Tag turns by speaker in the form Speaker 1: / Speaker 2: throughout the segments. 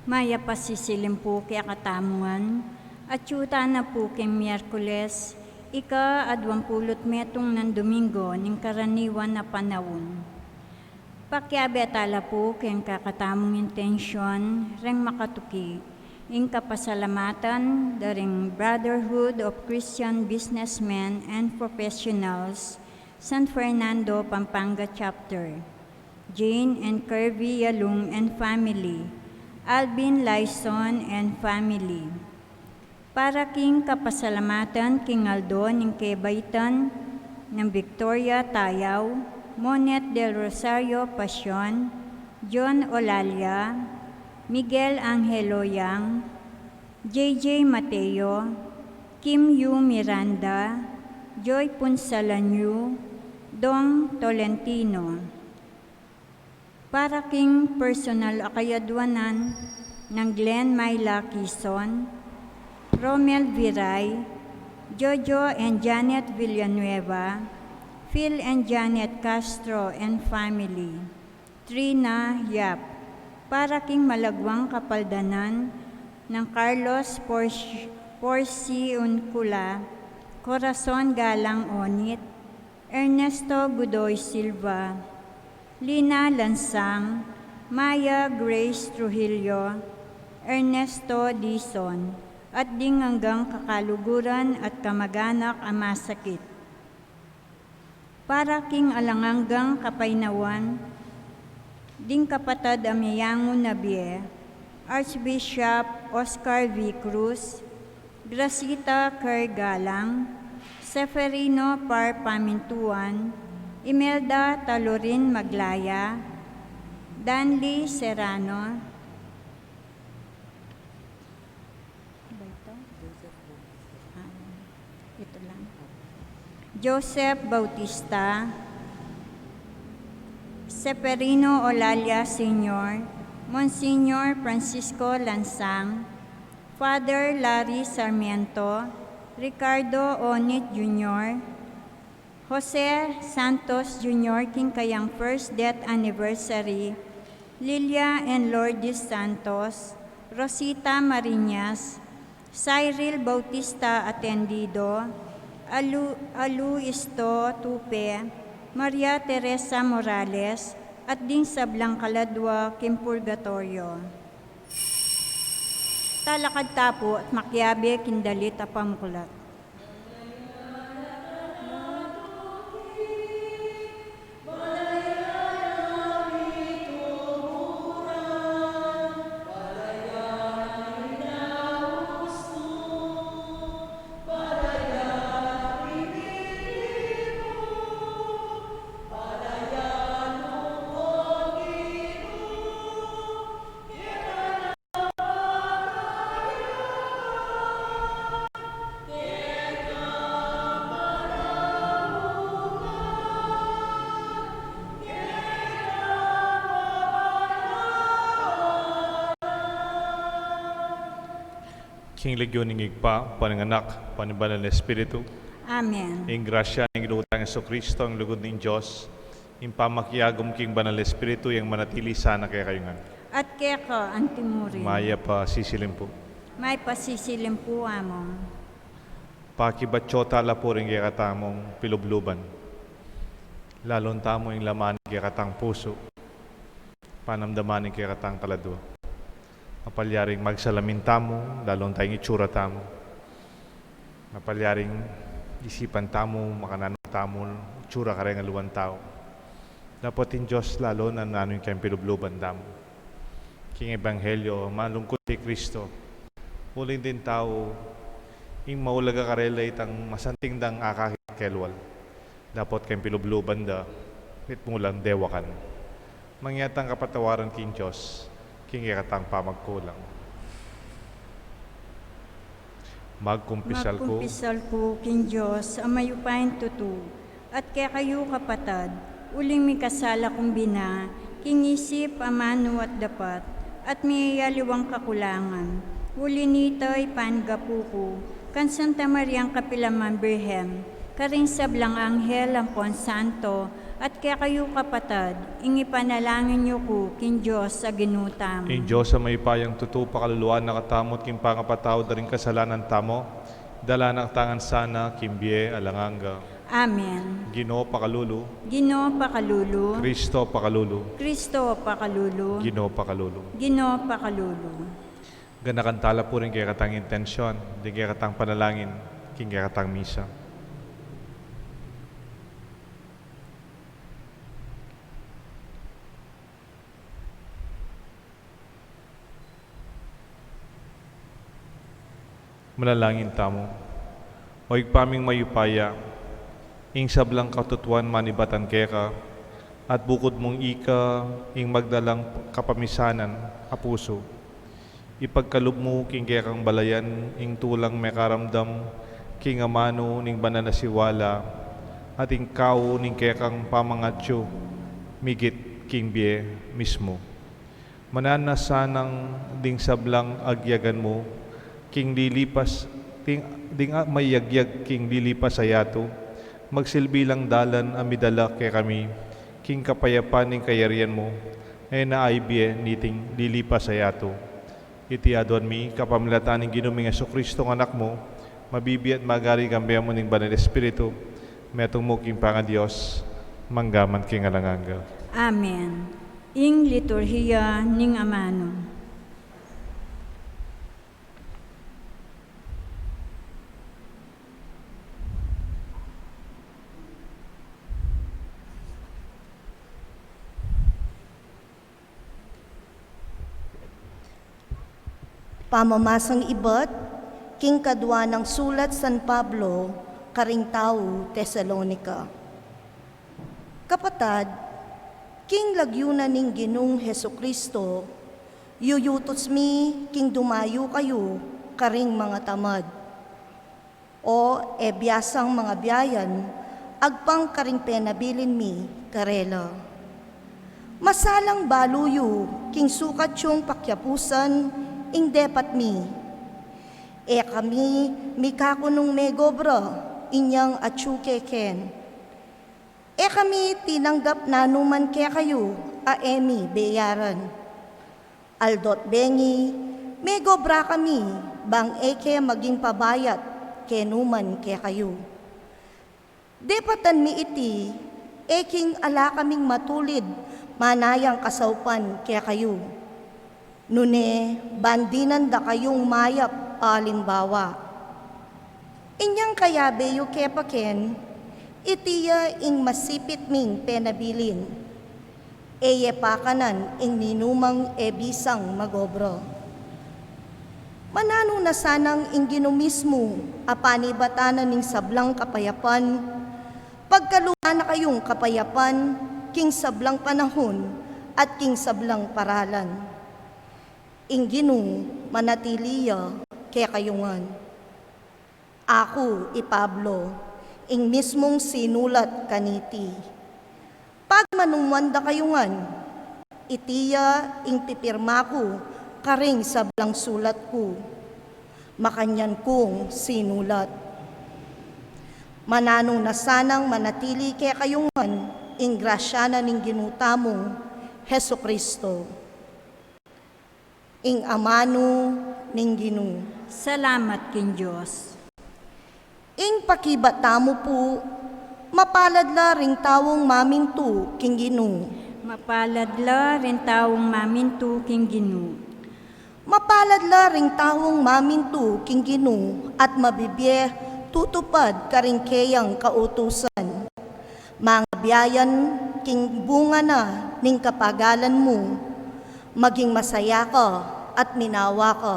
Speaker 1: Maya pasisilim po kaya katamuan, at yuta na po kay Miyerkules, ika-20 metong ng Domingo, ning karaniwan na panahon. Pakyabe atala po kay kakatamong intensyon, reng makatuki, ing kapasalamatan, daring Brotherhood of Christian Businessmen and Professionals, San Fernando, Pampanga Chapter, Jane and Kirby Yalung and family, Alvin Lyson and family. Para king kapasalamatan king Aldo ning Kebaytan ng Victoria Tayaw, Monet del Rosario Pasyon, John Olalia, Miguel Angelo Yang, JJ Mateo, Kim Yu Miranda, Joy Punsalanyu, Dong Tolentino. Para king personal akayadwanan ng Glenn Myla Quezon, Romel Viray, Jojo and Janet Villanueva, Phil and Janet Castro and family, Trina Yap. Para king malagwang kapaldanan ng Carlos Porciuncula, Corazon Galang Onit, Ernesto Godoy Silva, Lina Lansang, Maya Grace Trujillo, Ernesto Dizon, at ding hanggang kakaluguran at kamag-anak ang masakit. Para king alanganggang kapainawan, ding kapatad Amiyangon Nabie, Archbishop Oscar V. Cruz, Gracita Kergalang, Seferino Par Pamintuan, Imelda Talorin Maglaya, Danley Serrano, Joseph Bautista, Seferino Olalia Sr., Monsignor Francisco Lansang, Father Larry Sarmiento, Ricardo Onit Jr., Jose Santos Jr. Kingkayang first death anniversary, Lilia and Lourdes Santos, Rosita Marinas, Cyril Bautista Atendido, Alu Isto Tupe, Maria Teresa Morales, at ding sa Blancaladwa, Kimpurgatorio. Talakad tapo at makyabe kindalit apamukulat.
Speaker 2: King Legyon ng Igpa, Pananganak, Panibanal na Espiritu,
Speaker 1: Amen.
Speaker 2: ing grasya ng Ilutang Yeso Kristo, ang lugod ng Diyos, ing pamakyagom king Banal na Espiritu, yung manatili sana kaya kayungan.
Speaker 1: At kaya ka, antimurin.
Speaker 2: Maya pa sisilim po.
Speaker 1: May pasisilim po among.
Speaker 2: Pakibatsyota la po rin kaya katamong pilubluban. Lalong tamo yung laman kaya katang puso. Panamdamanin kaya katang kaladwa. Mapalyaring magsalamin tamo, lalong tayong itsura tamo. Mapalyaring isipan tamo, makananong tamo, itsura ka rin ang luwan tao. Dapat in Diyos lalo na nanong kayong pilubluban tamo. King Ebanghelyo, malungkot kay Kristo. Huling din tao, ing maulaga karela itang masanting dang akahit kelwal. Dapat kayong pilubluban da, itmulang dewakan. Mangyatang kapatawaran king Diyos, king ikatang pamagkulang. Magkumpisal
Speaker 1: ko, king Diyos, ang mayupain tutu, at kaya kayo kapatad, uling may kasala kong bina, king isip, amano at dapat, at may yaliwang kakulangan. Uli nito'y pangapuko, kan Santa Mariang Kapilaman Birhem, karing sablang anghel ang Pon Santo, at kaya kayo kapatad, ingi panalangin niyo ko, king Diyos sa ginutam.
Speaker 2: King Diyos sa may payang tutu pakaluluan nakatamot king pangapataw da rin kasalanan tamo, dala na tangan sana, kimbie alanganga.
Speaker 1: Amen.
Speaker 2: Ginoo pakalulu.
Speaker 1: Ginoo pakalulu.
Speaker 2: Kristo pakalulu.
Speaker 1: Kristo pakalulu.
Speaker 2: Ginoo pakalulu.
Speaker 1: Ginoo pakalulu.
Speaker 2: Ganakantala po rin kaya katang intensyon, di kaya katang panalangin, king kaya katang misa. Manalangin tamo. O igpaming mayupaya, ing sablang katutuan manibatan keka, at bukod mong ika, ing magdalang kapamisanan, apuso. Ipagkalub mo king kekang balayan, ing tulang mekaramdam, king amano ning bananasiwala, at ing kao ning kekang pamangatyo, migit king bie mismo. Mananasanang ding sablang agyagan mo, king lilipas, ding mayagyag king lilipas ayato, magsilbilang dalan amidala kay kami, king kapayapan ning kayarian mo, ay naaibye niting lilipas ayato. Iti adon mi, kapamilatan ng ginuming Kristo ng anak mo, mabibi at magari kambiyan mo ng Banal Espiritu, metong mo king panga Diyos, manggaman king alangangga.
Speaker 1: Amen. Ing liturhiya ning amano.
Speaker 3: Pamamasang ibat, king kadwa ng sulat San Pablo, karing tao, Tesalonika. Kapatad, king lagyunan ning Ginong Hesukristo, yuyutos mi king dumayo kayo, karing mga tamad. O biyasang mga biyayan, agpang karing penabilin mi, karela. Masalang baluyo, king sukat yung pakyapusan, ing depat mi. Kami, mikakunong megobra, inyang atsukeken. Kami, tinanggap na numan kaya kayo, emi beyaran. Aldot bengi, megobra kami, bang eke maging pabayat, kenuman kaya kayo. Depatan mi iti, eking ala kaming matulid, manayang kasaupan kaya kayo. Nune, bandinan da kayong mayap alimbawa. Inyang kaya beyo kepaken, itiya ing masipit ming penabilin. Eye pakanan ing ninumang bisang magobro. Manano na sanang ing ginumismo, apanibatanan ning sablang kapayapan, pagkaluha na kayong kapayapan, king sablang panahon at king sablang paralan. Ing Ginoo manatiliya kaya kayungan. Ako, Pablo, ing mismong sinulat kaniti. Pag manumwanda kayungan, itiya ing pipirma ko karing sablang sulat ko. Makanyan kong sinulat. Manano na sanang manatili kaya kayungan ing grasya na ning ginutamong Hesukristo. Ing amano ning Ginoo.
Speaker 1: Salamat king Diyos.
Speaker 3: Ing pakibata mo po, mapalad la ring tawong maminto king Ginoo.
Speaker 1: Mapalad la rin taong mamintu king Ginoo.
Speaker 3: Mapalad la ring tawong maminto king Ginoo at mabibye tutupad karing keyang kautusan. Mga biyayan king bunga na ning kapagalan mo, maging masaya ka at minawa ka,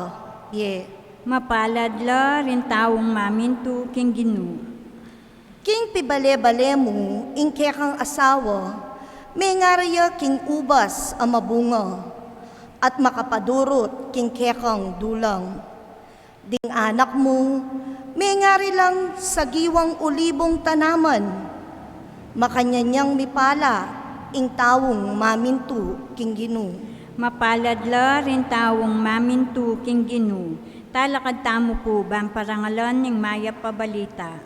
Speaker 1: Mapalad la rin taong mamintu king Ginoo.
Speaker 3: King pibale-bale mo, ing kekang asawa, may ngaraya king ubas ang mabunga, at makapadurot king kekang dulang. Ding anak mo, may ngari lang sa giwang ulibong tanaman, makanyanyang mipala, ing tawong mamintu king Ginoo.
Speaker 1: Mapalad la rin taong mamintu king Ginoo. Talakad tamo po bang parangalan ng mayap pabalita.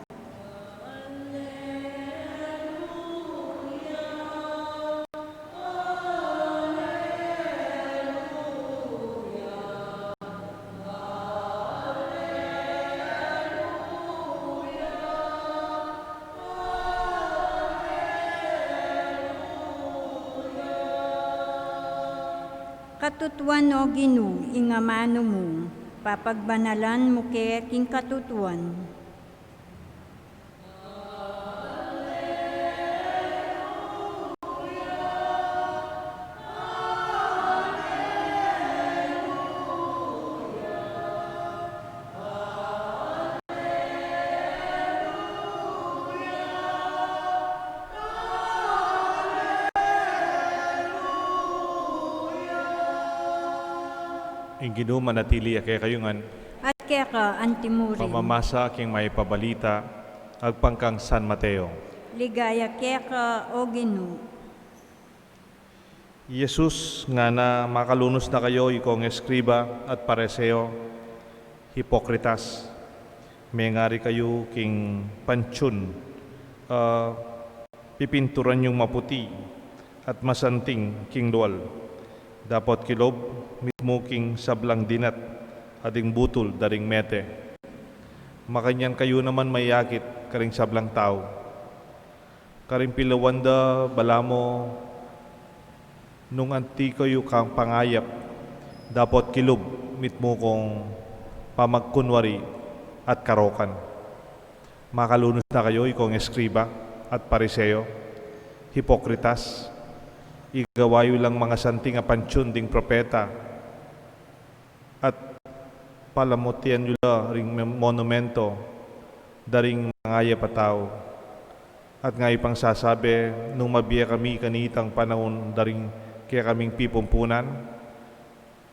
Speaker 1: Katutuan o Ginoo, ingamano mo, papagbanalan mo kaya king katutuan.
Speaker 2: Ing Ginoo manatili kaya kayungan,
Speaker 1: At kaya ka, antimurin.
Speaker 2: pamamasa king may pabalita, agpangkang San Mateo.
Speaker 1: Ligaya kaya ka, o Ginoo.
Speaker 2: Jesus nga na makalunos na kayo ikong eskriba at pareseo, hipokritas. May ngari kayo king pansyon, pipinturan yung maputi at masanting king dual. Dapat kilob, mismo king sablang dinat, ading butol, daring mete. Makanyan kayo naman mayakit, karing sablang tao. Karing pilawanda, balamo, nung anti kayo kang pangayap, dapat kilob, mismo kong pamagkunwari at karokan. Makalunos na kayo, ikong eskriba at pariseo, hipokritas, igawayo lang mga santing apansyon ding propeta, at palamutian yula ring monumento, daring mangaya pa tao. At nga ipang sasabi, nung mabiya kami kanitang panahon, daring kaya kaming pipumpunan,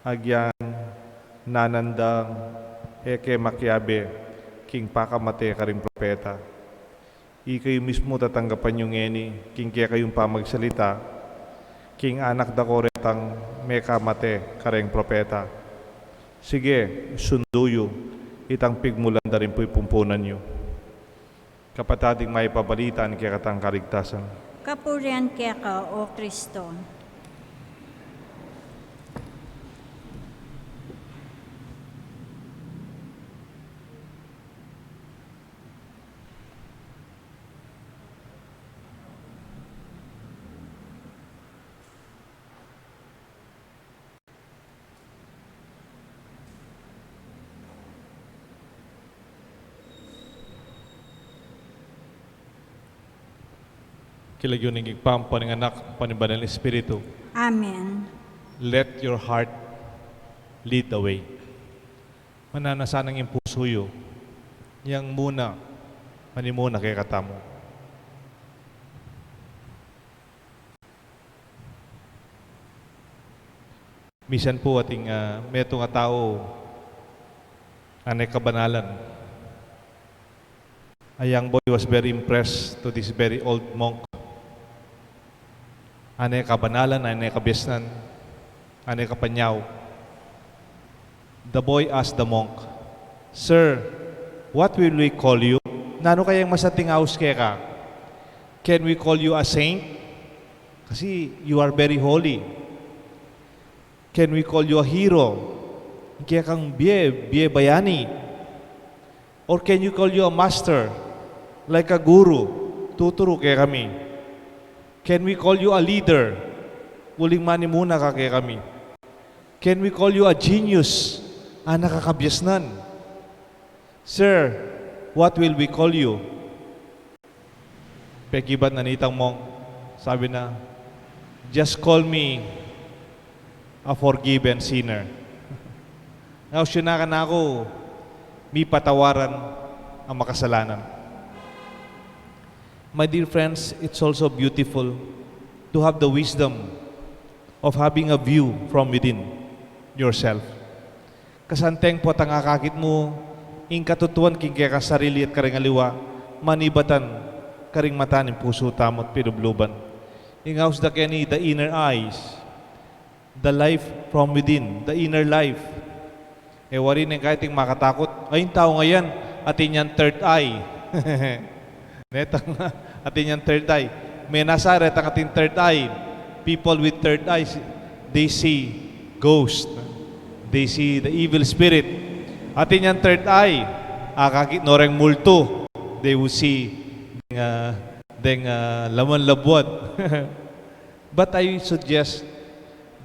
Speaker 2: agyan nanandang eke makyabe, king pakamate karing propeta. Ikayo mismo tatanggapan yung eni, king kaya kayong pamagsalita, king anak da koretang mekamate karing propeta. Sige, sunduyo, itang pigmulan da rin po'y pumpunan nyo. Kapatating may pabalitan kaya katang karigtasan.
Speaker 1: Kapurian kaya ka, O Kristo.
Speaker 2: Kilagyo ng igpampo ng anak, panibanal Espiritu.
Speaker 1: Amen.
Speaker 2: Let your heart lead the way. Mananasanang yung puso yo, yang muna, manimuna kay katamo. Misan po ating meto nga tao, anay kabanalan. A young boy was very impressed to this very old monk. Anay kabanalan, anay kabisnan, anay kapanyaw. The boy asked the monk, "Sir, what will we call you?" Nano kayang masating aus kaya ka? Can we call you a saint? Kasi you are very holy. Can we call you a hero? Kaya kang biye bayani. Or can you call you a master? Like a guru, tuturo kaya kami. Can we call you a leader? Uling mani muna ka kaya kami. Can we call you a genius? Nakakabyasnan. Sir, what will we call you? Pekibat na nitang mong, sabi na, just call me a forgiven sinner. Ngaw siya na ako, may patawaran ang makasalanan. My dear friends, it's also beautiful to have the wisdom of having a view from within yourself. Kasanteng po tangakakit mo, ing katutuan king kaya kasarili at karing aliwa, manibatan karing mata ng puso tamot pinubluban. Ingaws da kani the inner eyes, the life from within, the inner life. Wari ng kahit yung makatakot, ayun tao ngayon, atin yan third eye. Netang atin yung third eye. May nasaret ang ating third eye. People with third eyes, they see ghost. They see the evil spirit. Atin yung third eye, akakit noreng multo. They will see laman labwat. But I suggest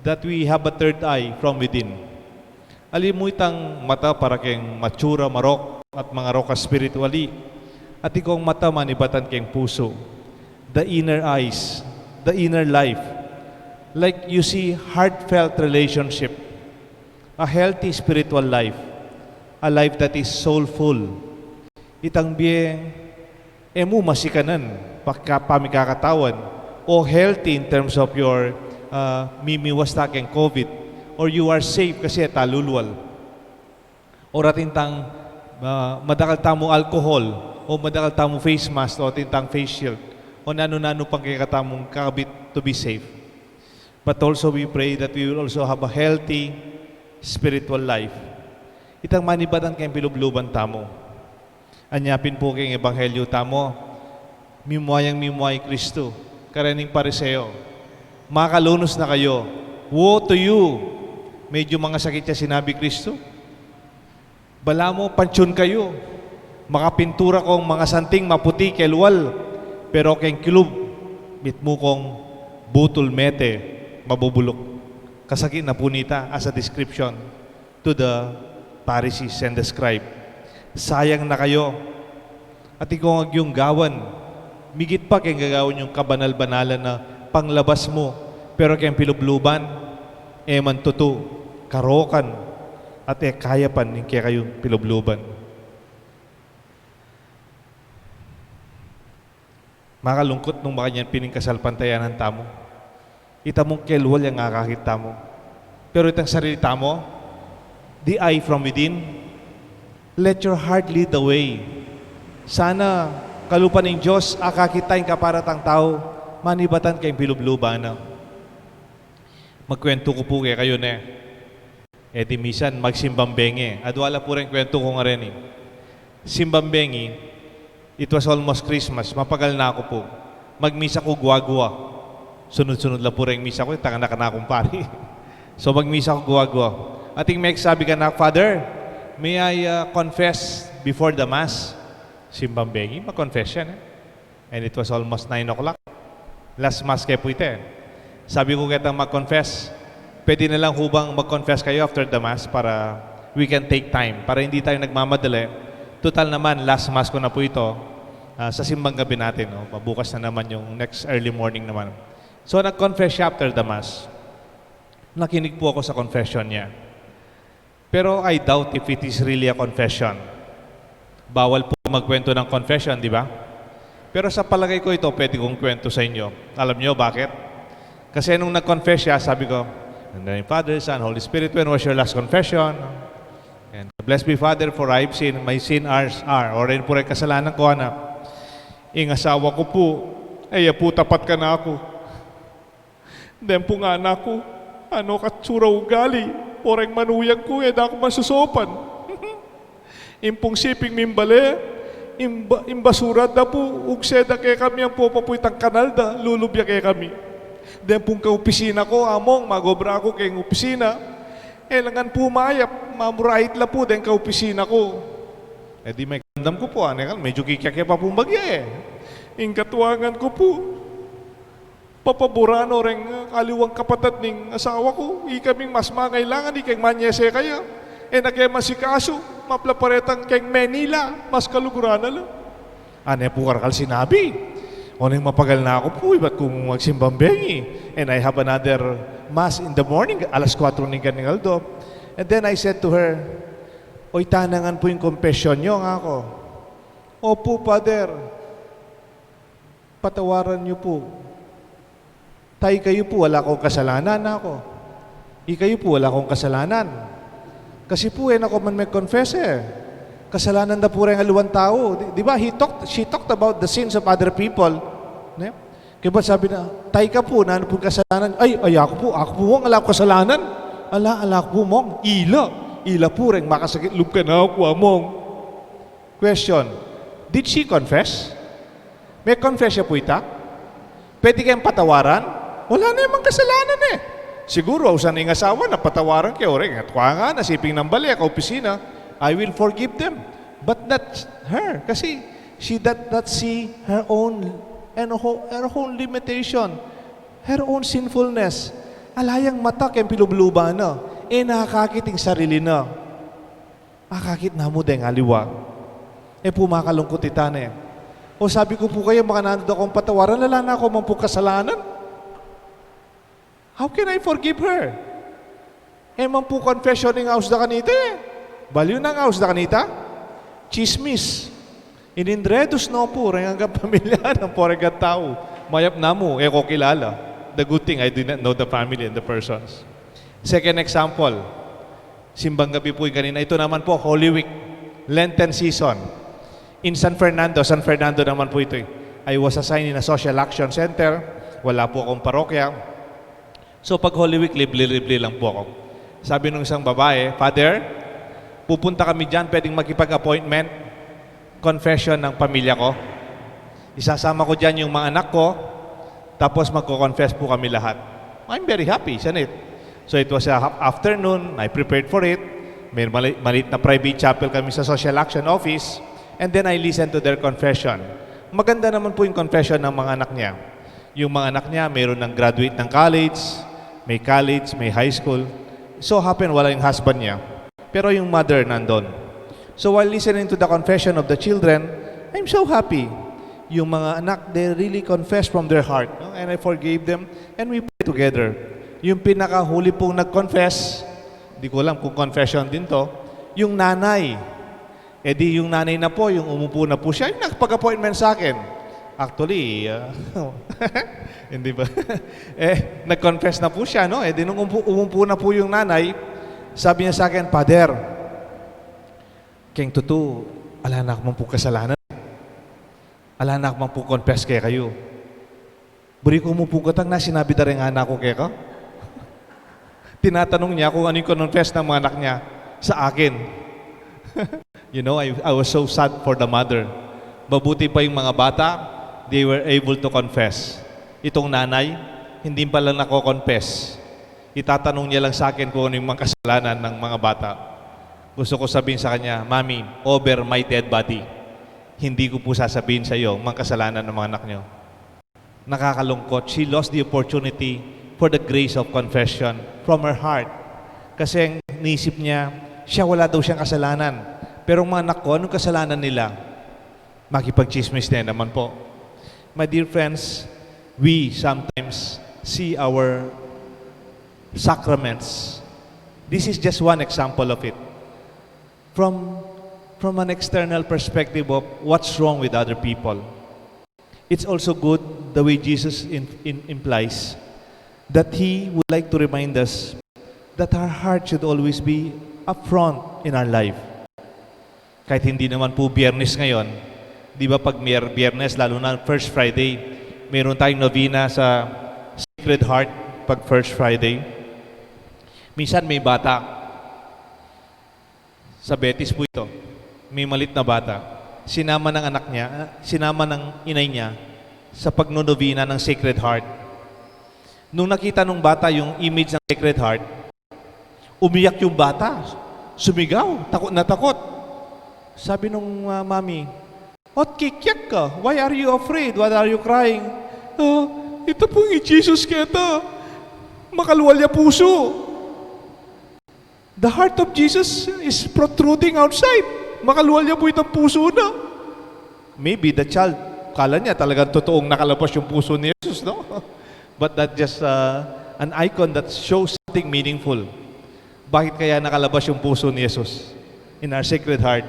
Speaker 2: that we have a third eye from within. Alimu itang mata para keng matsura, marok, at mga roka spiritually. At ikong mata manibatan keng puso. The inner eyes, the inner life. Like you see heartfelt relationship. A healthy spiritual life. A life that is soulful. Itang biyeng emu masikanan pamikakatawan. O healthy in terms of your mimiwasta keng COVID. Or you are safe kasi talulwal. Or atintang madakal tamo alcohol. O madakal tamo face mask o tintang face shield o nano-nano pang kakatamong kakabit to be safe. But also we pray that we will also have a healthy spiritual life. Itang manibatan kayong pilubluban tamo. Anyapin po kayong ebanghelyo tamo, mimuayang mimuay Kristo, karening pariseo. Makalunos na kayo, Woe to you! Medyo mga sakit siya sinabi Kristo. Bala mo, pansyon kayo. Makapintura kong mga santing maputi kelwal. Pero keng kilub, bitmo kong butol mete, mabubulok. Kasakit na punita as a description to the Pharisees and the scribe. Sayang na kayo. At ikaw yung gawan. Migit pa kayong gagawin yung kabanal-banalan na panglabas mo. Pero kayong pilubluban, eman tutu, karokan, at kayapan yung kaya kayong pilubluban. Makalungkot nung makanyan piningkasal pantayan ng tamo. Ita mong kelwal yung nakakita mo. Pero itang sarili tamo, the eye from within, let your heart lead the way. Sana kalupan ng Diyos, akakitain ka para tang tao, manibatan kayong bilubluban na. Magkwento ko po kayo na. Di misan, magsimbambengi. Adwala po rin kwento ko nga rin. Simbambengi, it was almost Christmas, mapagal na ako po. Magmisa ko guwagwa. Sunod-sunod lang po rin misa ko, tanga na akong pari. So magmisa ko guwagwa. Ating may sabi ka na, Father, may I confess before the Mass? Simbambengi, mag-confess yan. And it was almost 9 o'clock. Last Mass kayo po ito. Sabi ko kitang mag-confess, pwede na lang hubang mag-confess kayo after the Mass para we can take time, para hindi tayo nagmamadali. Total naman, last Mass ko na po ito sa simbang gabi natin. No? Bukas na naman yung next early morning naman. So nag-confess siya after the Mass. Nakinig po ako sa confession niya. Pero I doubt if it is really a confession. Bawal po magkwento ng confession, di ba? Pero sa palagay ko ito, pwede kong kwento sa inyo. Alam niyo bakit? Kasi nung nag-confess siya, sabi ko, in the name of Father, Son, Holy Spirit, when was your last confession? And blessed be Father, for I've sinned, my sin are, or rin po rin kasalanan ko, anak. Asawa ko po, ay po tapat ka na ako. Then po nga anak ko, ano katsura ugali, oreng manuyag ko, da ako masusopan. Impong siping mimbale, imbasurat da po, ugseda kay kami ang popapuytang kanal da, lulubya kay kami. Then pong ka-opisina ko, among, magobra ako kay opisina, langan po mayap, mamurait la po, then ka-opisina ko. Di may kandam ko po, medyo kikakya pa pong bagya Ingkatuangan ko po, papaburano rin kaliwang kapatid ng asawa ko, ikaming mas mangailangan, ikang manyese kaya. Nagkamasikaso, maplaparetang keng Manila, mas kalugurana lang. Po karakal sinabi. Oneng mapagal na ako po, ba't kung magsimbambengi? And I have another Mass in the morning, alas 4 ng Ganingaldo. And then I said to her, Oy, tanangan po yung confession nyo nga ako. Opo, Father. Patawaran nyo po. Tay kayo po, wala akong kasalanan ako. Kayo po, wala akong kasalanan. Kasi po, ako man may confess kasalanan na po rin ang aluwan tao. Di ba? She talked about the sins of other people. Kaya ba sabi na, tay ka po, na ano po kasalanan? Ay, ako po mong, ala ko kasalanan. Ala ko po mong, ila po rin, makasakit loob ka na ako mong. Question, did she confess? May confess siya po ita? Pwede kayong patawaran? Wala na yung kasalanan Siguro, usan ng asawa na patawaran kayo rin. At kwa nga, nasiping ng balik, opisina, I will forgive them. But not her. Kasi she did not see her own limitation, her own sinfulness. Alayang mata kayong pilubluba na. Nakakakiting sarili na. Nakakit na mo din aliwa. Pumakalungkot itane. O sabi ko po kayo, makananod akong patawaran, lala na ako man po kasalanan. How can I forgive her? Man po confession ng house da kanita Baliw ng house da kanita? Chismis. Inindredos no po, rin hanggang pamilya ng poregat tao. Mayap na mo, ko kilala. The good thing, I do not know the family and the persons. Second example, simbang gabi po yung kanina. Ito naman po, Holy Week, Lenten season. In San Fernando naman po ito I was assigned in a social action center. Wala po akong parokya. So pag Holy Week, libre-libre lang po ako. Sabi nung isang babae, Father, pupunta kami dyan, pwedeng makipag-appointment, confession ng pamilya ko. Isasama ko dyan yung mga anak ko, tapos magko-confess po kami lahat. I'm very happy, isn't it? So it was a afternoon, I prepared for it. May maliit na private chapel kami sa Social Action Office. And then I listened to their confession. Maganda naman po yung confession ng mga anak niya. Yung mga anak niya, mayroon ng graduate ng college, may high school. So happen, wala yung husband niya. Pero yung mother nandun. So while listening to the confession of the children, I'm so happy. Yung mga anak, they really confess from their heart. No? And I forgave them, and we pray together. Yung pinakahuli pong nag-confess, di ko alam kung confession din to, yung nanay. E di yung nanay na po, yung umupo na po siya, yung nagpag-appointment sa akin. Actually, hindi ba? Nag-confess na po siya, no? E di nung umupo na po yung nanay, sabi niya sa akin, Father, Keng Tutu, ala na akong po kasalanan. Ala na akong po confess kaya kayo. Buri ko mo po katang na sinabi na rin anak ko kaya ka. Tinatanong niya kung ano yung confess ng mga anak niya sa akin. You know, I was so sad for the mother. Mabuti pa yung mga bata, they were able to confess. Itong nanay, hindi pa lang nako-confess. Itatanong niya lang sa akin kung ano yung mga kasalanan ng mga bata. Gusto ko sabihin sa kanya, Mami, over my dead body. Hindi ko po sasabihin sa iyo mga kasalanan ng mga anak niyo. Nakakalungkot. She lost the opportunity for the grace of confession from her heart. Kasi ang naisip niya, siya wala daw siyang kasalanan. Pero ang mga anak ko, anong kasalanan nila? Makipag-chismis na naman po. My dear friends, we sometimes see our sacraments. This is just one example of it. From an external perspective of what's wrong with other people. It's also good the way Jesus implies that He would like to remind us that our heart should always be upfront in our life. Kahit hindi naman po Biyernes ngayon, di ba pag Biyernes, lalo na First Friday, mayroon tayong novena sa Sacred Heart pag First Friday. Minsan may bata, sa Betis po ito, may malit na bata, sinama ng anak niya, sinama ng inay niya sa pagnonovena ng Sacred Heart. Nung nakita nung bata yung image ng Sacred Heart, umiyak yung bata, sumigaw, takot na takot. Sabi nung mami, "Ot, kikyak ka. Why are you afraid? Why are you crying?" Ito po yung Jesus kita. Makaluwalya puso. The heart of Jesus is protruding outside. Makaluwalya po itong puso na. Maybe the child, kala niya talagang totoong nakalabas yung puso ni Jesus, no? But that just an icon that shows something meaningful. Bakit kaya nakalabas yung puso ni Jesus in our Sacred Heart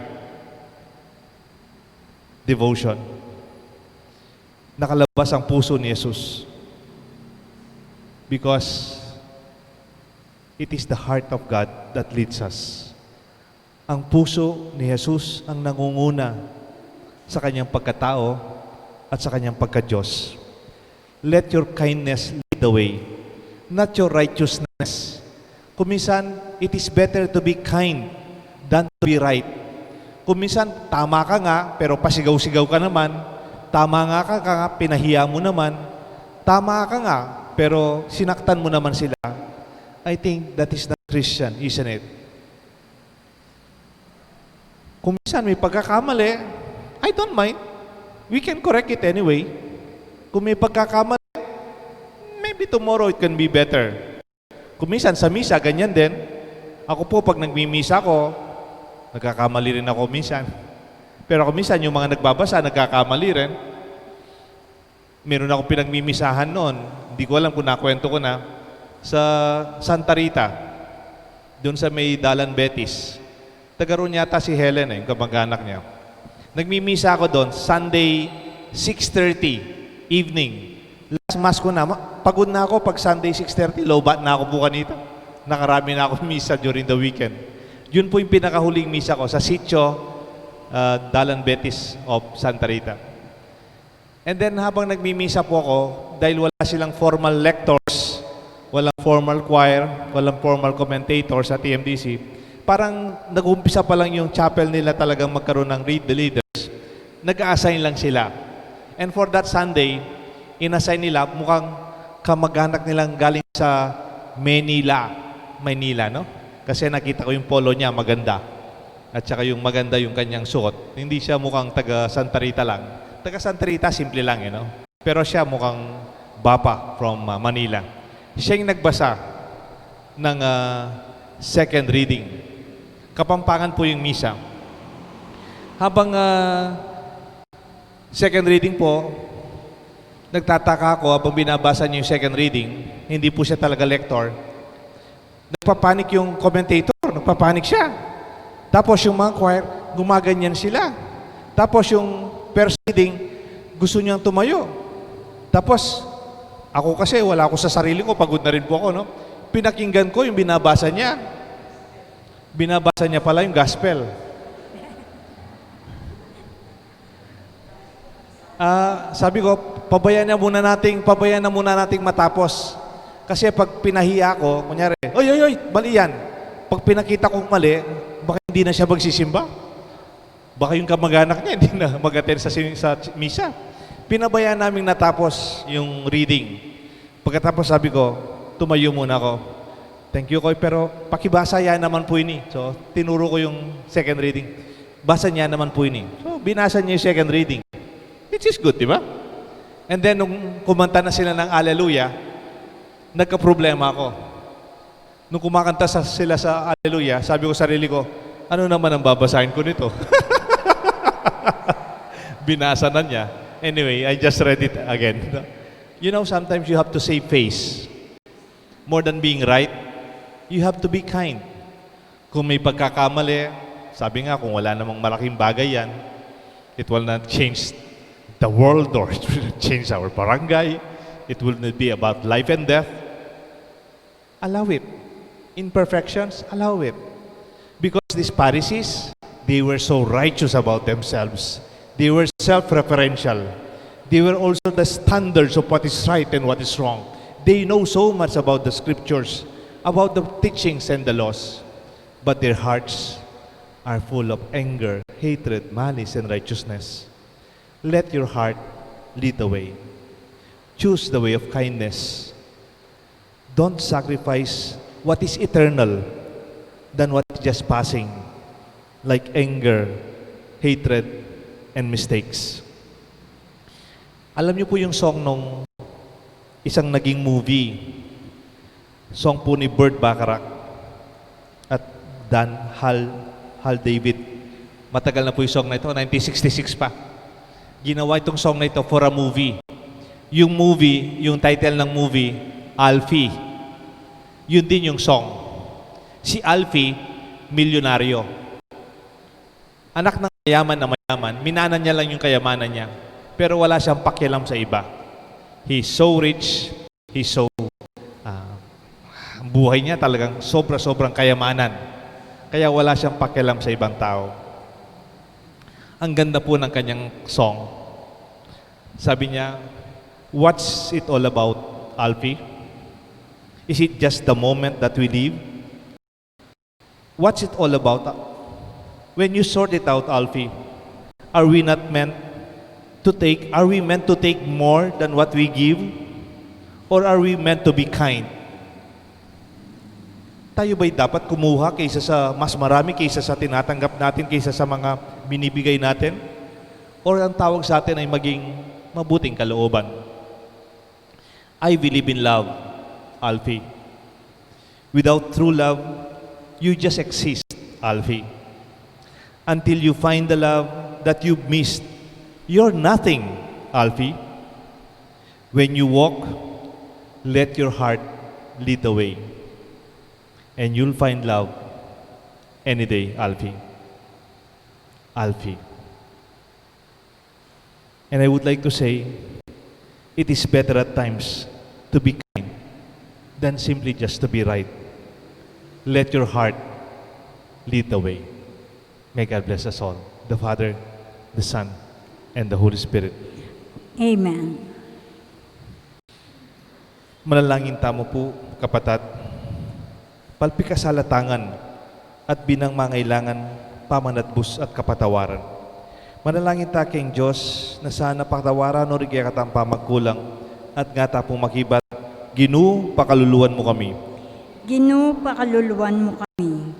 Speaker 2: devotion? Nakalabas ang puso ni Jesus because it is the heart of God that leads us. Ang puso ni Jesus ang nangunguna sa kanyang pagkatao at sa kanyang pagka-Diyos. Let your kindness lead the way, not your righteousness. Kuminsan, it is better to be kind than to be right. Kuminsan, tama ka nga, pero pasigaw-sigaw ka naman. Tama nga ka, pinahiya mo naman. Tama ka nga, pero sinaktan mo naman sila. I think that is not Christian, isn't it? Kuminsan, may pagkakamali. I don't mind. We can correct it anyway. Kung may pagkakamali, maybe tomorrow it can be better. Kuminsan, sa misa, ganyan din. Ako po, pag nagmimisa ko, nagkakamali rin ako minsan. Pero ako minsan, yung mga nagbabasa, nagkakamali rin. Meron akong pinagmimisahan noon. Hindi ko alam kung nakwento ko na. Sa Santa Rita, doon sa may Dalan Betis. Taga roon yata si Helen, yung kamag-anak niya. Nagmimisa ako doon, Sunday, 6:30, evening. Last mass ko na. Pagod na ako pag Sunday, 6:30. Lobat na ako po kanita. Nakarami na ako misa during the weekend. Yun po yung pinakahuling misa ko sa sitio Dalan Betis of Santa Rita. And then habang nagmimisa po ako, dahil wala silang formal lectors, walang formal choir, walang formal commentators sa TMDC, parang nag-umpisa pa lang yung chapel nila talagang magkaroon ng read the leaders. Nag-a-assign lang sila. And for that Sunday, in-assign nila mukhang kamag-anak nilang galing sa Manila. Maynila, no? Kasi nakita ko yung polo niya, maganda. At saka yung maganda yung kanyang suot. Hindi siya mukhang taga Santa Rita lang. Taga Santa Rita, simple lang, no? Pero siya mukhang bapa from Manila. Siya yung nagbasa ng second reading. Kapampangan po yung misa. Habang second reading po, nagtataka ako habang binabasa niyo yung second reading, hindi po siya talaga lector. Nagpapanik yung commentator, nagpapanik siya. Tapos yung mga choir, gumaganyan sila. Tapos yung first reading, gusto niyang tumayo. Tapos, ako kasi, wala ako sa sarili ko, pagod na rin po ako, no? Pinakinggan ko yung binabasa niya. Binabasa niya pala yung gospel. Sabi ko, pabayaan na muna nating matapos. Kasi pag pinahiya ko, kunyari, oy, mali yan. Pag pinakita kong mali, baka hindi na siya magsisimba. Baka yung kamag-anak niya hindi na mag-attend sa misa. Pinabayaan namin natapos yung reading. Pagkatapos sabi ko, tumayo muna ako. Thank you, Koy, pero pakibasa yan naman po ini. So, tinuro ko yung second reading. Basa niya naman po ini. So, binasa niya yung second reading. Which is good, di ba? And then, nung kumanta na sila ng Alleluia, nagka-problema ako. Nung kumakanta sila sa Alleluia, sabi ko sa sarili ko, ano naman ang babasahin ko nito? Binasa na niya. Anyway, I just read it again. You know, sometimes you have to save face. More than being right, you have to be kind. Kung may pagkakamali, sabi nga, kung wala namang malaking bagay yan, it will not change the world or it will not change our barangay. It will not be about life and death. Allow it. Imperfections, allow it. Because these Pharisees, they were so righteous about themselves. They were self-referential. They were also the standards of what is right and what is wrong. They know so much about the scriptures, about the teachings and the laws. But their hearts are full of anger, hatred, malice, and righteousness. Let your heart lead the way. Choose the way of kindness. Don't sacrifice what is eternal than what is just passing, like anger, hatred, and mistakes. Alam niyo po yung song nung isang naging movie, song po ni Burt Bacharach at Dan Hal David. Matagal na po yung song na ito, 1966 pa. Ginawa itong song na ito for a movie. Yung movie, yung title ng movie, Alfie. Yun din yung song. Si Alfie, milyonaryo. Anak ng mayaman na mayaman, minana niya lang yung kayamanan niya. Pero wala siyang pakialam sa iba. He's so rich, he's so... buhay niya talagang sobra-sobrang kayamanan. Kaya wala siyang pakialam sa ibang tao. Ang ganda po ng kanyang song. Sabi niya, what's it all about, Alfie? Is it just the moment that we live? What's it all about? When you sort it out, Alfie, are we meant to take more than what we give? Or are we meant to be kind? Tayo ba'y dapat kumuha kaysa sa mas marami, kaysa sa tinatanggap natin, kaysa sa mga binibigay natin? Or ang tawag sa atin ay maging mabuting kalooban? I believe in love, Alfie. Without true love, you just exist, Alfie. Until you find the love that you've missed, you're nothing, Alfie. When you walk, let your heart lead the way. And you'll find love any day, Alfie. Alfie. And I would like to say, it is better at times to be kind than simply just to be right. Let your heart lead the way. May God bless us all, the Father, the Son, and the Holy Spirit.
Speaker 1: Amen.
Speaker 2: Manalangin tamo po, kapatid, palpikasalatangan at binang mangailangan, pamanatbus at kapatawaran. Manalangin ta king Diyos na sana patawaran o rigya katang pamagkulang at nga ta pong makibat, Ginoo, pakaluluwan mo kami.
Speaker 1: Ginoo, pakaluluwan mo kami.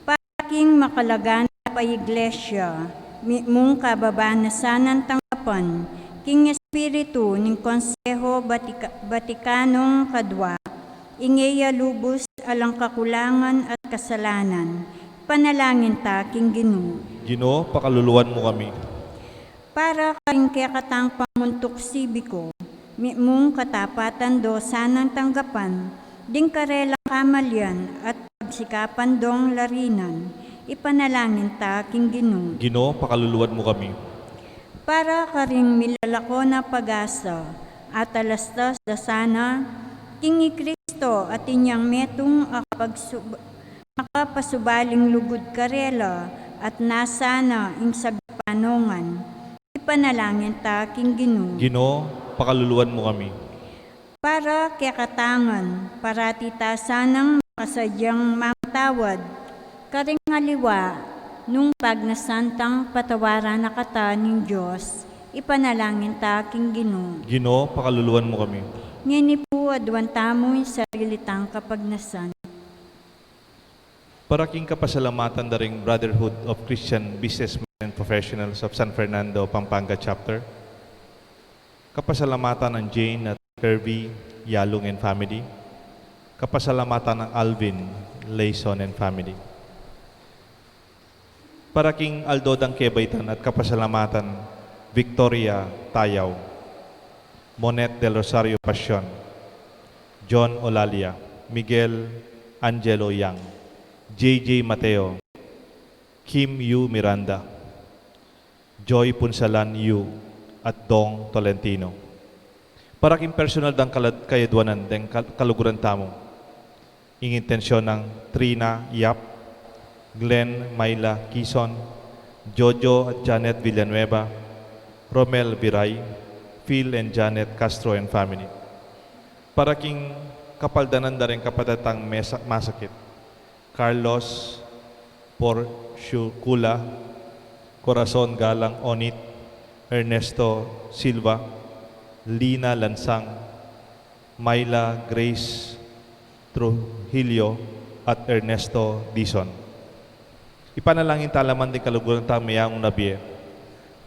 Speaker 1: Paking makalagan pa iglesia, mong kababanasan tanggapan, king Espiritu ning Konseho Vaticanong Kadwa, ingaya lubos alang kakulangan at kasalanan. Panalangin ta, king Ginoo.
Speaker 2: Ginoo, pakaluluwan mo kami.
Speaker 1: Para kaing katang pamuntok sibiko, mong katapatan do sanang tanggapan, ding karelang kamalyan at pagsikapan dong larinan, ipanalangin ta, king Ginoo.
Speaker 2: Ginoo, pakaluluwan mo kami.
Speaker 1: Para karing milalako na pag-asa at alastas da sana, king Kristo at inyang metong makapasubaling lugod karela at nasana ing sagpanongan, ipanalangin ta, king Ginoo.
Speaker 2: Ginoo, pakaluluwan mo kami.
Speaker 1: Para katangan, parati ta sanang makasadyang matawad, karing aliwa, nung pagnasantang patawaran na kata ng Diyos, ipanalangin ta, king Ginoo.
Speaker 2: Ginoo, pakaluluwan mo kami.
Speaker 1: Ngini po adwan tamo'y sarilitang kapagnasan.
Speaker 2: Para king kapasalamatan daring Brotherhood of Christian Businessmen and Professionals of San Fernando, Pampanga Chapter. Kapasalamatan ng Jane at Kirby Yalong and family. Kapasalamatan ng Alvin Layson and family. Para king Aldo Dangkebaitan at kapasalamatan Victoria Tayaw, Monet del Rosario Passion, John Olalia, Miguel Angelo Yang, JJ Mateo, Kim Yu Miranda, Joy Punsalan Yu, at Dong Tolentino. Para king personal dang kayadwanan deng kaluguran tamo, ing intensyon ng Trina Yap, Glenn Mayla Quezon, Jojo at Janet Villanueva, Romel Viray, Phil and Janet Castro and family. Para king kapaldanan da rin kapatatang masakit, Carlos Porciucula, Corazon Galang Onit, Ernesto Silva, Lina Lansang, Myla Grace Trujillo, at Ernesto Dizon. Ipanalangin talaman din kaluguran tamayang nabie,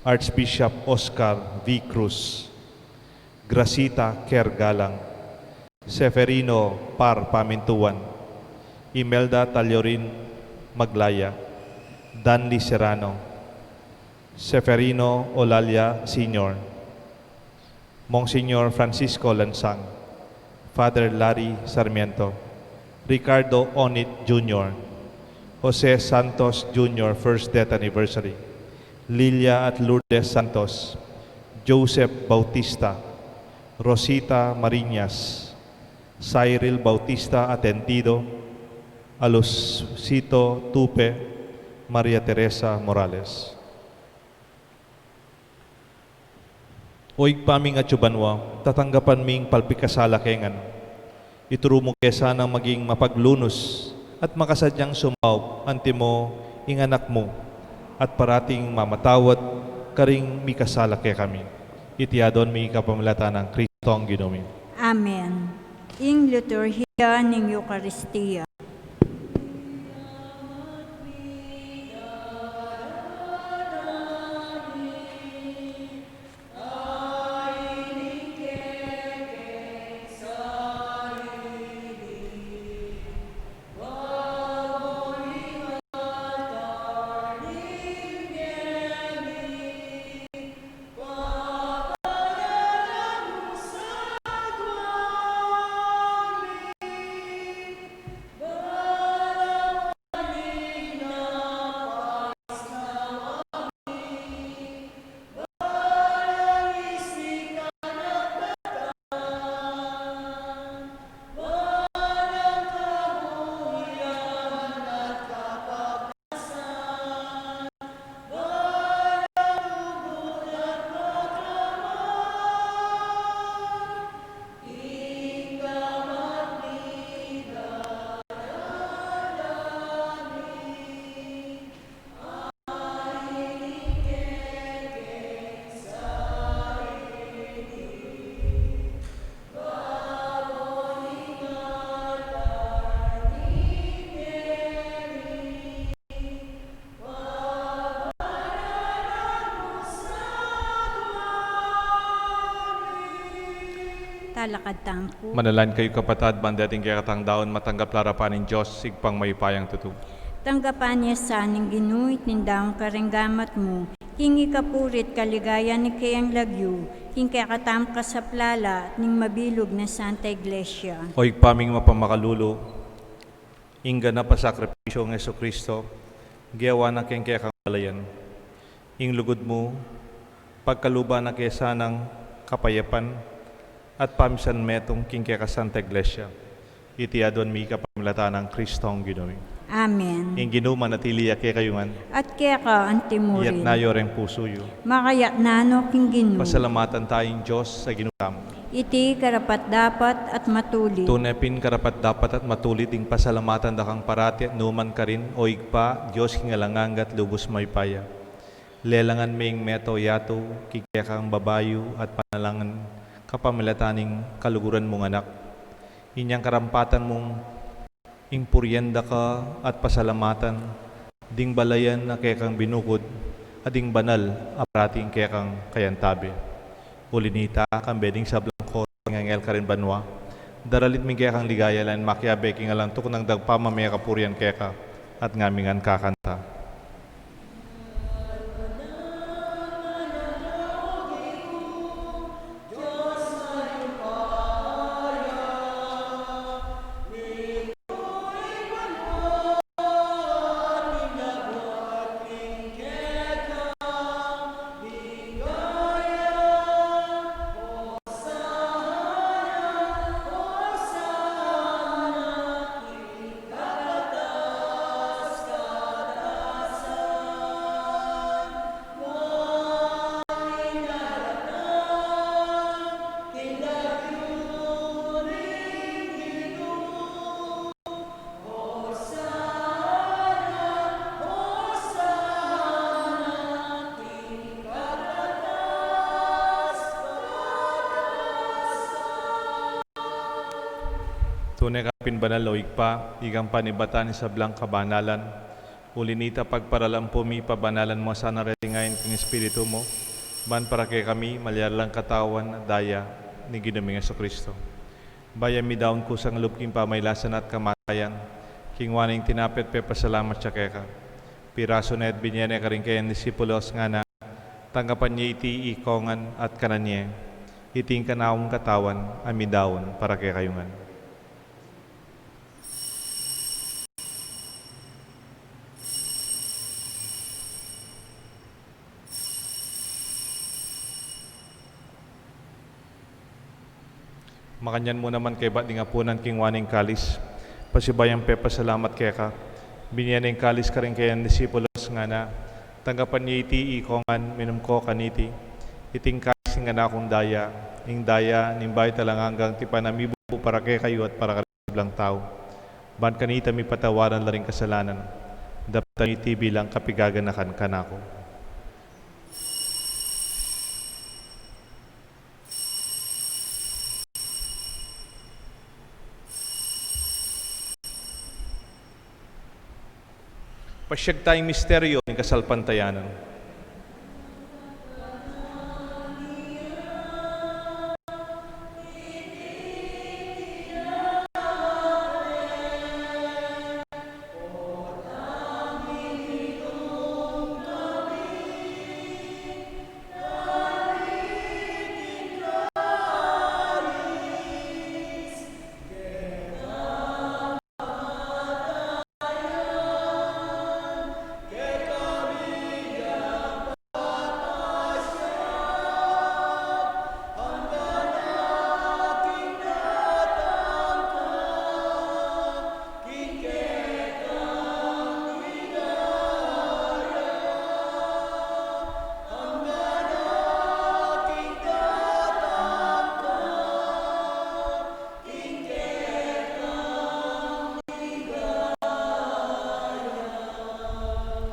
Speaker 2: Archbishop Oscar V. Cruz, Gracita Ker Galang, Seferino Par Pamintuan, Imelda Taliorin Maglaya, Danly Serrano, Seferino Olalia Sr., Monsignor Francisco Lansang, Father Larry Sarmiento, Ricardo Onit Jr., Jose Santos Jr. First Death Anniversary, Lilia at Lourdes Santos, Joseph Bautista, Rosita Mariñas, Cyril Bautista Atentido, Alusito Tupe, Maria Teresa Morales. Oig paming atsubanwa, tatanggapan ming palpikasala kengan. Ituro mo kesa nang maging mapaglunos at makasadyang sumaw antimo ing anak mo at parating mamatawad karing mikasala kay kami. Itiadon mi kapamilata ng Kristong Ginoo.
Speaker 1: Amen. Ing liturhiya ng Eucharistia. salakad tampo.
Speaker 2: Manalan kayo kapatad, bandating kaya katang daon, matanggap larapan ng Diyos, sigpang may payang tutu.
Speaker 1: Tanggapan niya sa ning ginuit nindaong karenggamat mo, hingi kapurit kaligaya ni kayang lagyo, king kaya katam ka sa plala at ning mabilog na Santa Iglesia.
Speaker 2: O paming mapamakalulo, ingga na pasakripisyo ng Jesucristo, giyawa na keng kaya kang balayan. Ing lugod mo, pagkaluba na kesa ng kapayapan, at pamisan metong king kaya ka Santa Iglesia. Iti adon mi kapamilata ng Kristong Ginoy.
Speaker 1: Amen.
Speaker 2: Ing ginuman at iliyak kaya kayungan,
Speaker 1: At kaya ka
Speaker 2: iyat
Speaker 1: antimurin,
Speaker 2: na yoreng puso yu.
Speaker 1: makayat nano king ginu,
Speaker 2: Pasalamatan tayong Diyos sa ginutamo.
Speaker 1: iti karapat dapat at matulit.
Speaker 2: Tunepin karapat dapat at matulit ing pasalamatan dakang parati at numan ka rin o igpa, Diyos kingalangang lubos may paya. Lelangan ming meto yato, kikekang babayo at panalangan kapamilataning kaluguran mong anak. Inyang karampatan mong ingpuryenda ka at pasalamatan, ding balayan na kekang binukod, at ding banal aparating kekang kayantabi. Ulinita kang beding sa blangko, ngangel ka rin banwa, daralit ming kekang ligaya lan makiabe kingalantok ng dagpamamaya kapuryan keka, at ngamingan kakanta. Tunay kapin banal o igpa, igang panibatan sa blang kabanalan. Ulinita pagparalang pumi, pabanalan mo sana retingayin kong Espiritu mo. Ban para kay kami, malyarlang katawan, daya, ni Ginaming Jesucristo. Bayan mi daon kusang lupking pamaylasan at kamatayan. Kingwaning tinapit pe pasalamat siya keka. Piraso na at binyane ka rin kayan disipulos nga na. Tanggapan niya iti ikongan at kananye. Iting kanawang katawan, amidawon para kay kayungan. Makanyan mo naman kay ba't nga punan king waning kalis. Pasibayang pepa salamat kaya ka. Binyan ng kalis ka rin kayan disipulos nga na. Tanggapan niya iti ikongan minum ko kaniti. Iting kalis nga na akong daya. Ing daya nimbay talang hanggang tipanamibo para kay kayo at para kalang tao. Ban kanita mi patawaran la rin kasalanan. Dapat iti bilang kapigaganakan kanako. Pasyag tayong misteryo ng kasalpantayanan.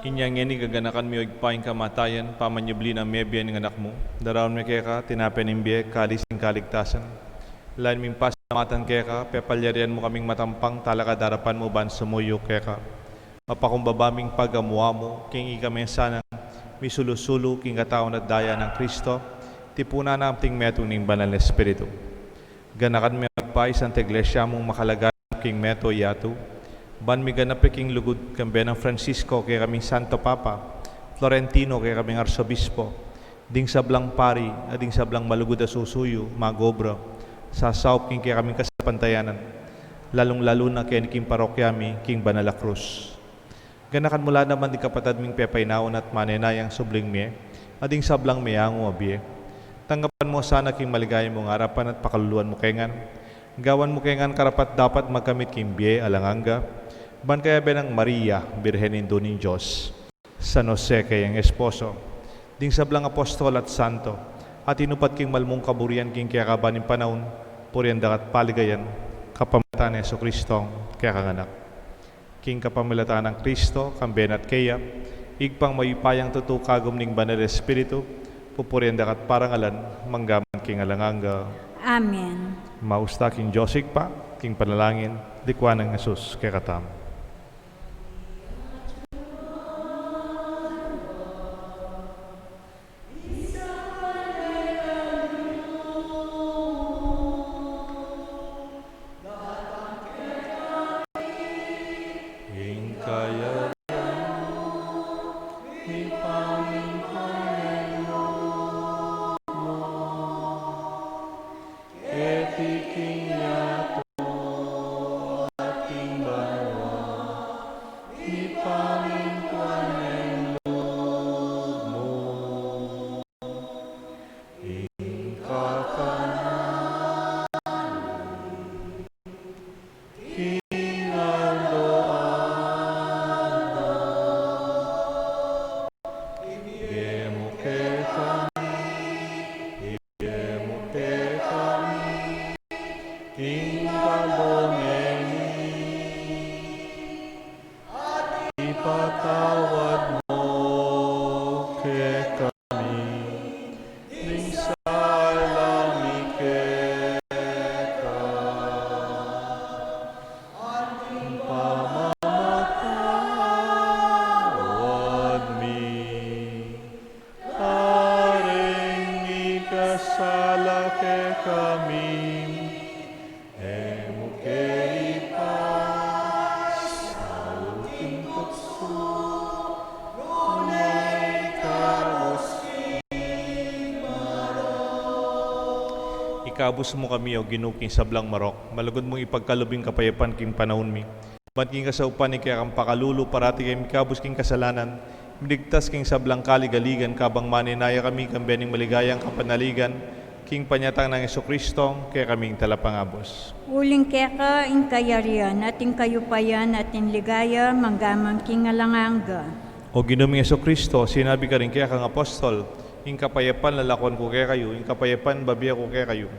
Speaker 2: Inyang ngeni gaganakan mi igpaing kamatayan, pamanyubli ng mebian ng anak mo. Daraon mi kaya ka, tinapen ng biye, kalis ng kaligtasan. Lain ming pasalamatan kaya ka, pepalyarian mo kaming matampang, talaka darapan mo ban sumuyo kaya ka. Mapakumbabaming pagamuha mo, king ikame sanang misulusulo king katawan at daya ng Kristo, tipuna na amting metong ning banal na Espiritu. Ganakan mi agpay Santa Iglesia mong makalagan king Meto Yatu, ban mi ganap king lugod kambe ng Francisco kay kaming Santo Papa, Florentino kay kaming Arsobispo, ding sablang pari, ading sablang malugod a susuyo, magobra, sasaup king kay kaming kasapantayanan, lalong-lalo na kay king parokyami, king Banala Cruz. Ganakan mula naman di kapatad ming pepaynaon at manenayang subling mi, ading sablang miyango abie. Tanggapan mo sana king maligaya mong harapan at pakaluluan mo kengan. Gawan mo kengan karapat dapat magkamit king biye alanganga. Ban kaya benang Maria, Birhenin Duning Diyos. San Jose kayang esposo. Ding sablang apostol at santo. At inupat king malmong kaburian king kaya kabaning panahon. Purianda at paligayan. Kapamataan ni Jesucristo kaya kanganak. King kapamilataan ng Kristo, kamben at kaya, igpang mayupayang tutukagom ning banal espiritu, pupurianda kat parangalan, manggaman king alanganga.
Speaker 1: Amen.
Speaker 2: Mausta king Josig pa, king panalangin, dikwan ng Jesus kay katam. King kaya ni Panginoon mo, etiking yato at king banwa, ni Panginoon mo, ing kakanan, king andoan, Iemo que kami, ing kalongeni, ipatawad mo ke kami, ning salami keka, pamamatawad mi. Haring ikasala ke kami, emo ke ipas, sauting kutsu, ngunay kabus ikabus mo kami o ginuking sablang marok, malugod mong ipagkalubing kapayapan king panahon mi. Ba't king kasaupan ni kaya kang pakalulu parati kay mikabus king kasalanan, miligtas king sablang kaligaligan kabang maninaya kami kang bening maligayang kapanaligan, king panyatang ng Jesucristo kaya kaming talapangabos.
Speaker 1: Uling keka in kayarian at in kayupayan at in ligaya manggamang king alanganga.
Speaker 2: O ginuming Jesucristo, sinabi ka rin kaya kang apostol, ing kapayapan lalakon ko kaya kayo, ing kapayapan babiya ko kaya kayo.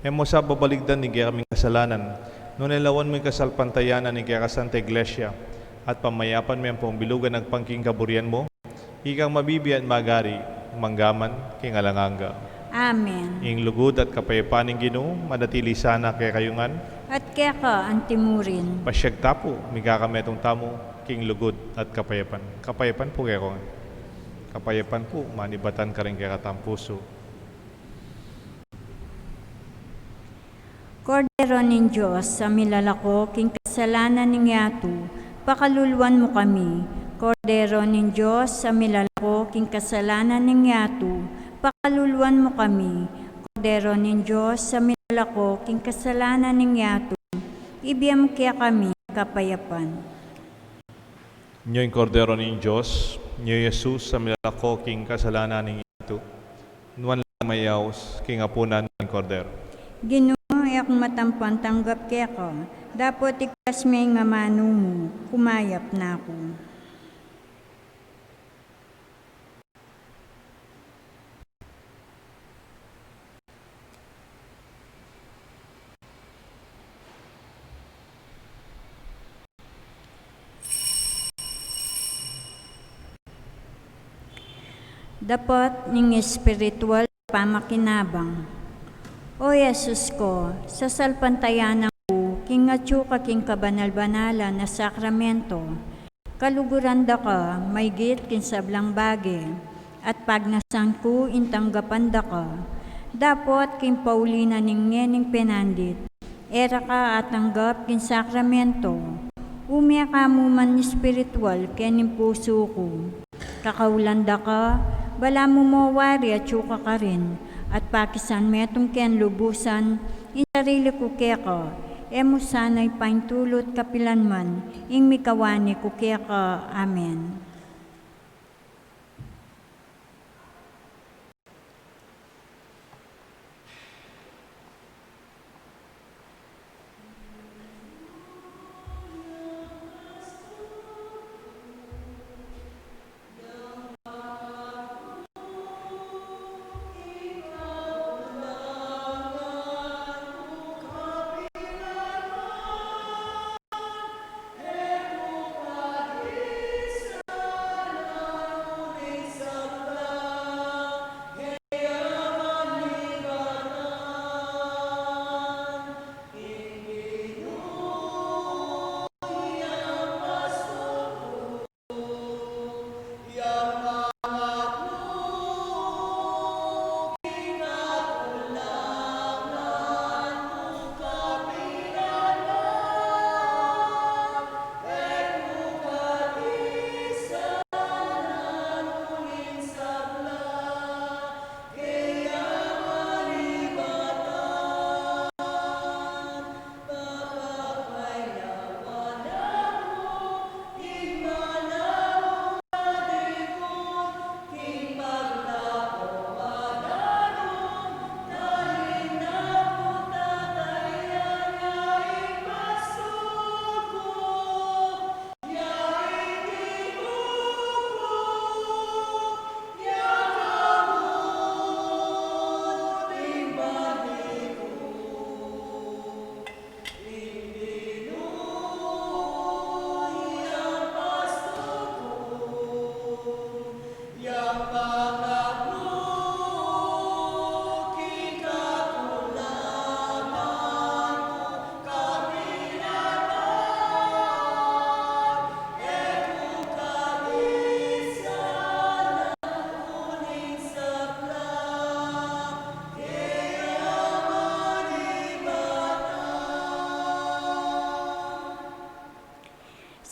Speaker 2: Emo sa babaligdan ni kaya kaming kasalanan, no nilawan mo yung kasalpantayanan ni kaya ka Santa Iglesia, at pamayapan mo yung pambilugan ng pangking kaburian mo, ikang mabibi at magari, manggaman, king alanganga.
Speaker 1: Amen.
Speaker 2: Ing lugod at kapayapaan ng Ginoo, manatili sana kay kayungan,
Speaker 1: At keka antimurin.
Speaker 2: pasyag tapo, migakametong tamo, king lugod at kapayapan. Kapayapan po kaya ko. Kapayapan po, manibatan ka rin kaya katang puso.
Speaker 1: Kordero ng Diyos, sa milalako, king kasalanan ng yatu, pakaluluan mo kami. Kordero ng Diyos, sa milalako, king kasalanan ng yatu, pakaluluan mo kami. Kordero ng Diyos, sa milalako, king kasalanan ng yatu, ibiyam kaya kami kapayapan.
Speaker 2: Nyo yung kordero ng Diyos, nyo Jesus sa milalako king kasalanan ng ito. Nuwan lang mayaws, king apunan ng kordero.
Speaker 1: Ginoo, ak matampan tanggap kaya ka, dapat ikas may nga mano mo, kumayap na ako. Dapat ning espiritual pamakinabang. O Jesus ko, sa salpantayanan ko, king atsuka king kabanal-banala na sakramento, kaluguranda ka, may git kin sablang bage, at pagnasan ko intanggapan da ka, Dapot king Paulina ning ngening penandit, era ka at tanggap kin sakramento. Umya ka mo man espiritual kening puso ko. Kakaulanda ka, bala mo mawari at syuka ka rin, at pakisan metong ken lubusan, in sarili ko keka, emo sanay paintulot kapilanman, ing mikawani ko keka. Amen.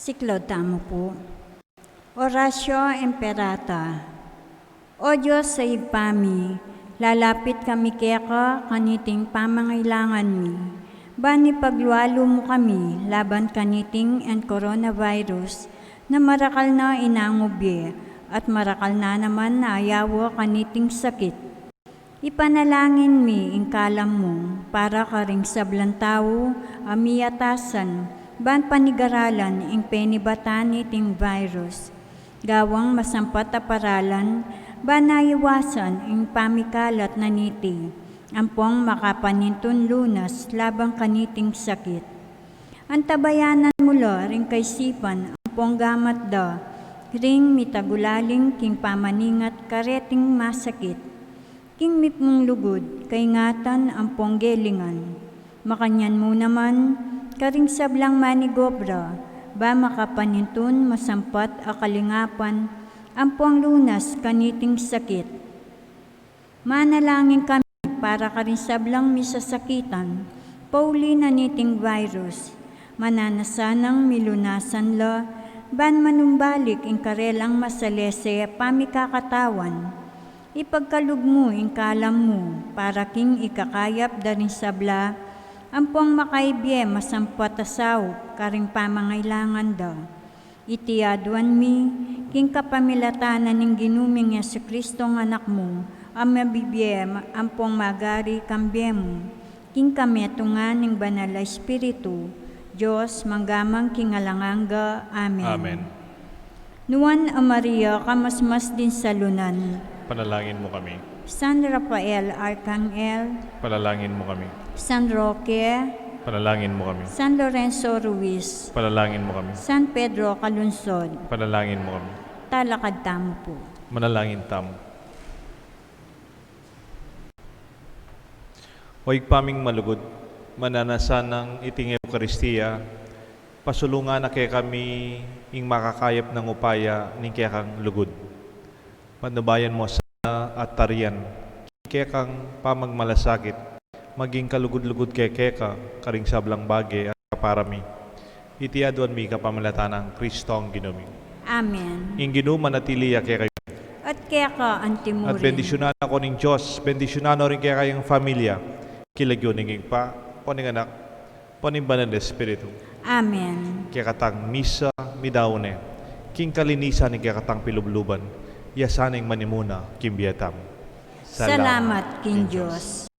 Speaker 1: Siklod tamo po. Orasyo Imperata. O Diyos sa igpami, lalapit kami keka kaniting pamangailangan mi. Bani paglualo mo kami laban kaniting and coronavirus na marakal na inangubye at marakal na naman na ayawo kaniting sakit. Ipanalangin mi ing kalam mo para karing sablantaw amiyatasan ban panigaralan ing penibatan iting virus. Gawang masampat a paralan, ban naiwasan ing pamikalat na niti, ampong makapanintun lunas labang kaniting sakit. Antabayanan mula ring kaisipan, ampong gamat da, ring mitagulaling king pamaningat kareting masakit. King mipmong lugod, kay ngatan ampong gelingan. Makanyan mo naman, karing sablang manigobra, ba makapanintun masampat a kalingapan, ampong lunas kaniting sakit. Manalangin kami para karing sablang misasakitan, pauli na niting virus, mananasanang milunasan la, ban manumbalik ing karelang masalese pamikakatawan. Ipagkalug mo ing kalam mo, para king ikakayap daring sabla, ampong makaibye masampatasaw karing pamangailangan da. Itiaduan mi, king kapamilatanan ning ginuming Jesucristo ng anak mo, ang mabibye ampong magari kambye mo, king kametungan ning banal na Espiritu, Diyos manggamang king alanganga. Amen.
Speaker 2: Amen.
Speaker 1: Nuan a Maria, kamasmas din sa lunan.
Speaker 2: Panalangin mo kami.
Speaker 1: San Rafael, Arcangel.
Speaker 2: Panalangin mo kami.
Speaker 1: San Roque.
Speaker 2: Panalangin mo kami.
Speaker 1: San Lorenzo Ruiz.
Speaker 2: Panalangin mo kami.
Speaker 1: San Pedro Calunsod.
Speaker 2: Panalangin mo kami.
Speaker 1: Talakad tamo po.
Speaker 2: Manalangin tamo. Huwag paming malugod, mananasan ng iting Eukaristiya, pasulungan na kaya kami ing makakayap ng upaya ning kaya kang lugod. Panubayan mo sa at tarian, kekang pamagmalasakit, maging kalugod-lugod keka, karing sablang bagay at kaparami. Iti aduan mi kapamalatanang Kristo ang ginumi.
Speaker 1: Amen.
Speaker 2: Ing ginuman at iliya kaya kayo.
Speaker 1: At keka antimurin.
Speaker 2: At bendisyonan ako ng Diyos, bendisyonan rin kaya kayong familia. Kilagyo ninging pa, poning anak, poning banal na Espiritu.
Speaker 1: Amen.
Speaker 2: Kaya katang misa, midawne, king kalinisan ni kaya katang pilubluban, yasaning manimuna, kimbiyatam.
Speaker 1: Salamat, King Diyos.